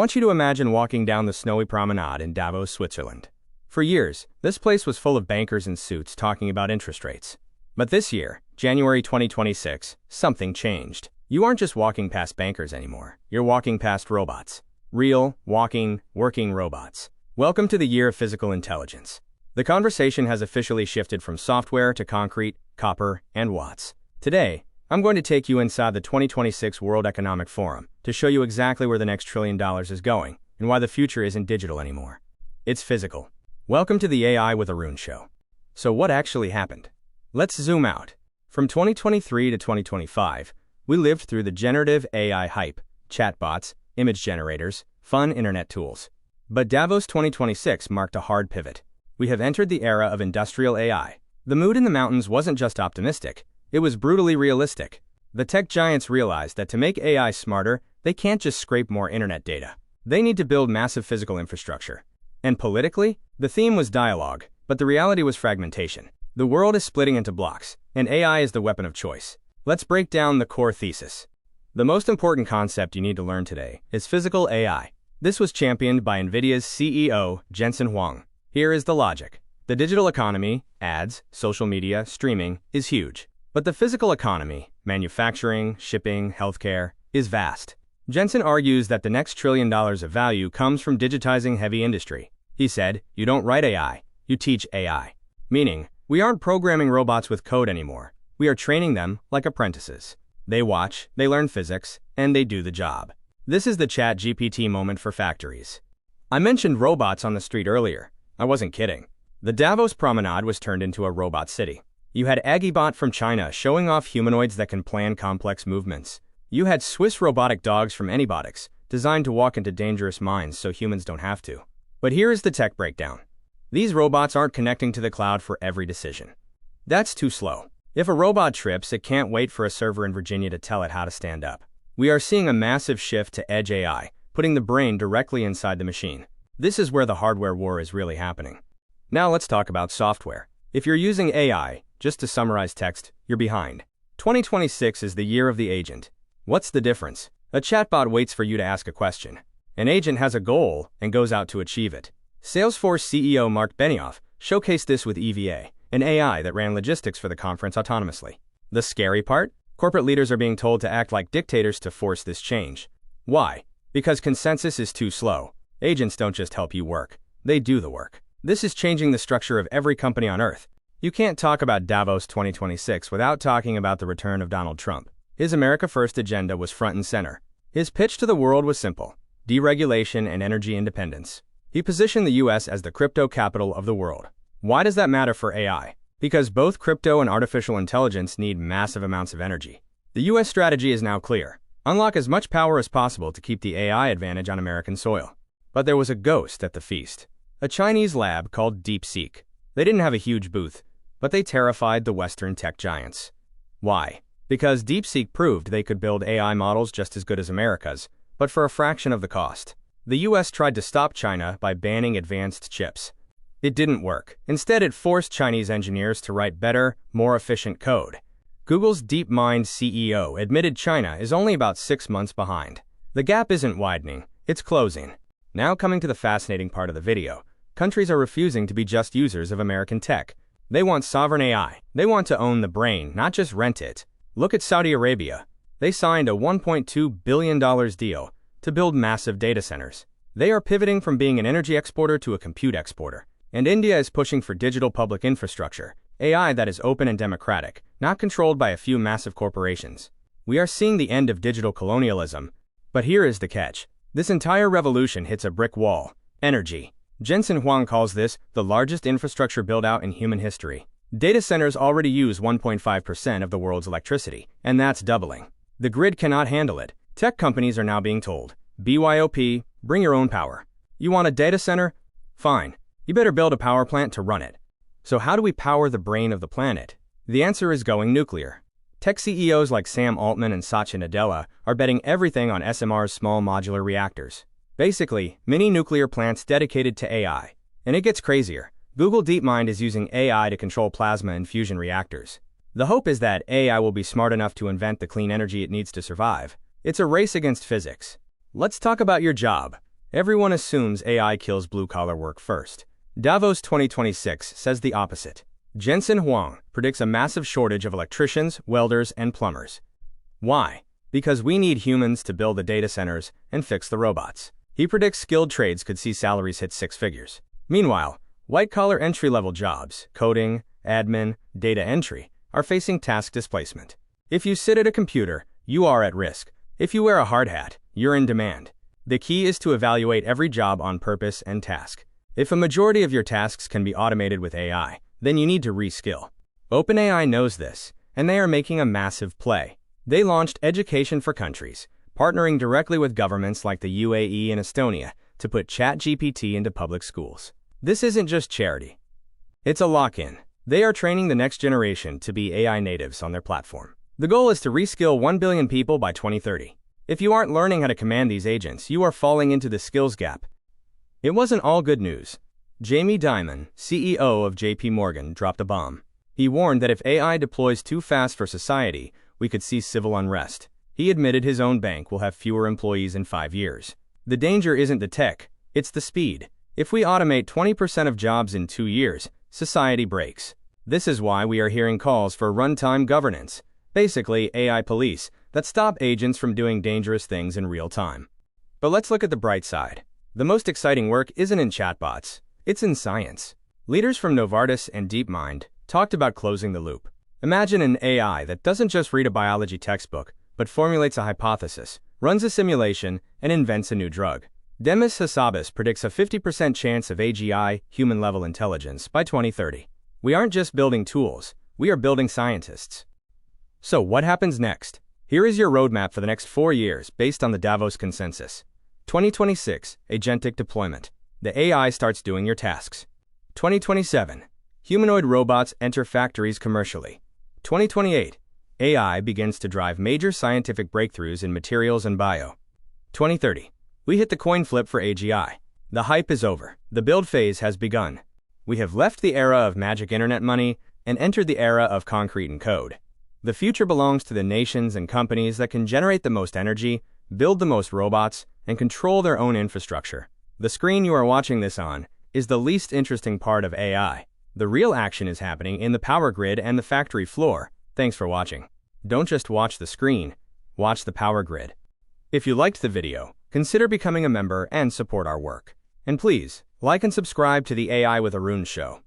want you to imagine walking down the snowy Promenade in Davos, Switzerland. For years, this place was full of bankers in suits talking about interest rates. But this year, January 2026, something changed. You aren't just walking past bankers anymore. You're walking past robots. Real, walking, working robots. Welcome to the year of physical intelligence. The conversation has officially shifted from software to concrete, copper, and watts. Today, I'm going to take you inside the 2026 World Economic Forum to show you exactly where the next $1 trillion is going and why the future isn't digital anymore. It's physical. Welcome to the AI with Arun Show. So what actually happened? Let's zoom out. From 2023 to 2025, we lived through the generative AI hype, chatbots, image generators, fun internet tools. But Davos 2026 marked a hard pivot. We have entered the era of industrial AI. The mood in the mountains wasn't just optimistic, it was brutally realistic. The tech giants realized that to make AI smarter, they can't just scrape more internet data. They need to build massive physical infrastructure. And politically, the theme was dialogue, but the reality was fragmentation. The world is splitting into blocks, and AI is the weapon of choice. Let's break down the core thesis. The most important concept you need to learn today is physical AI. This was championed by NVIDIA's CEO, Jensen Huang. Here is the logic. The digital economy, ads, social media, streaming, is huge. But the physical economy, manufacturing, shipping, healthcare, is vast. Jensen argues that the next $1 trillion of value comes from digitizing heavy industry. He said, "You don't write AI, you teach AI." Meaning, we aren't programming robots with code anymore. We are training them like apprentices. They watch, they learn physics, and they do the job. This is the ChatGPT moment for factories. I mentioned robots on the street earlier. I wasn't kidding. The Davos Promenade was turned into a robot city. You had Agibot from China showing off humanoids that can plan complex movements. You had Swiss robotic dogs from Anybotics, designed to walk into dangerous mines so humans don't have to. But here is the tech breakdown. These robots aren't connecting to the cloud for every decision. That's too slow. If a robot trips, it can't wait for a server in Virginia to tell it how to stand up. We are seeing a massive shift to edge AI, putting the brain directly inside the machine. This is where the hardware war is really happening. Now let's talk about software. If you're using AI, just to summarize text, you're behind. 2026 is the year of the agent. What's the difference? A chatbot waits for you to ask a question. An agent has a goal and goes out to achieve it. Salesforce CEO Mark Benioff showcased this with EVA, an AI that ran logistics for the conference autonomously. The scary part? Corporate leaders are being told to act like dictators to force this change. Why? Because consensus is too slow. Agents don't just help you work, they do the work. This is changing the structure of every company on Earth. You can't talk about Davos 2026 without talking about the return of Donald Trump. His America First agenda was front and center. His pitch to the world was simple: deregulation and energy independence. He positioned the US as the crypto capital of the world. Why does that matter for AI? Because both crypto and artificial intelligence need massive amounts of energy. The US strategy is now clear. Unlock as much power as possible to keep the AI advantage on American soil. But there was a ghost at the feast. A Chinese lab called DeepSeek. They didn't have a huge booth, but they terrified the Western tech giants. Why? Because DeepSeek proved they could build AI models just as good as America's, but for a fraction of the cost. The US tried to stop China by banning advanced chips. It didn't work. Instead, it forced Chinese engineers to write better, more efficient code. Google's DeepMind CEO admitted China is only about 6 months behind. The gap isn't widening, it's closing. Now coming to the fascinating part of the video, countries are refusing to be just users of American tech. They want sovereign AI. They want to own the brain, not just rent it. Look at Saudi Arabia. They signed a $1.2 billion deal to build massive data centers. They are pivoting from being an energy exporter to a compute exporter. And India is pushing for digital public infrastructure, AI that is open and democratic, not controlled by a few massive corporations. We are seeing the end of digital colonialism. But here is the catch. This entire revolution hits a brick wall: energy. Jensen Huang calls this the largest infrastructure build-out in human history. Data centers already use 1.5% of the world's electricity, and that's doubling. The grid cannot handle it. Tech companies are now being told, BYOP, bring your own power. You want a data center? Fine. You better build a power plant to run it. So how do we power the brain of the planet? The answer is going nuclear. Tech CEOs like Sam Altman and Satya Nadella are betting everything on SMRs, small modular reactors. Basically, mini nuclear plants dedicated to AI. And it gets crazier. Google DeepMind is using AI to control plasma and fusion reactors. The hope is that AI will be smart enough to invent the clean energy it needs to survive. It's a race against physics. Let's talk about your job. Everyone assumes AI kills blue-collar work first. Davos 2026 says the opposite. Jensen Huang predicts a massive shortage of electricians, welders, and plumbers. Why? Because we need humans to build the data centers and fix the robots. He predicts skilled trades could see salaries hit 6 figures. Meanwhile, white-collar entry-level jobs, coding, admin, data entry, are facing task displacement. If you sit at a computer, you are at risk. If you wear a hard hat, you're in demand. The key is to evaluate every job on purpose and task. If a majority of your tasks can be automated with AI, then you need to reskill. OpenAI knows this, and they are making a massive play. They launched Education for Countries, partnering directly with governments like the UAE and Estonia to put ChatGPT into public schools. This isn't just charity. It's a lock-in. They are training the next generation to be AI natives on their platform. The goal is to reskill 1 billion people by 2030. If you aren't learning how to command these agents, you are falling into the skills gap. It wasn't all good news. Jamie Dimon, CEO of JP Morgan, dropped a bomb. He warned that if AI deploys too fast for society, we could see civil unrest. He admitted his own bank will have fewer employees in 5 years. The danger isn't the tech, it's the speed. If we automate 20% of jobs in 2 years, society breaks. This is why we are hearing calls for runtime governance, basically AI police, that stop agents from doing dangerous things in real time. But let's look at the bright side. The most exciting work isn't in chatbots, it's in science. Leaders from Novartis and DeepMind talked about closing the loop. Imagine an AI that doesn't just read a biology textbook, but formulates a hypothesis, runs a simulation, and invents a new drug. Demis Hassabis predicts a 50% chance of AGI, human-level intelligence, by 2030. We aren't just building tools, we are building scientists. So what happens next? Here is your roadmap for the next 4 years based on the Davos consensus. 2026, Agentic deployment. The AI starts doing your tasks. 2027, humanoid robots enter factories commercially. 2028, AI begins to drive major scientific breakthroughs in materials and bio. 2030, we hit the coin flip for AGI. The hype is over. The build phase has begun. We have left the era of magic internet money and entered the era of concrete and code. The future belongs to the nations and companies that can generate the most energy, build the most robots, and control their own infrastructure. The screen you are watching this on is the least interesting part of AI. The real action is happening in the power grid and the factory floor. Thanks for watching. Don't just watch the screen, watch the power grid. If you liked the video, consider becoming a member and support our work. And please, like and subscribe to the AI with Arun Show.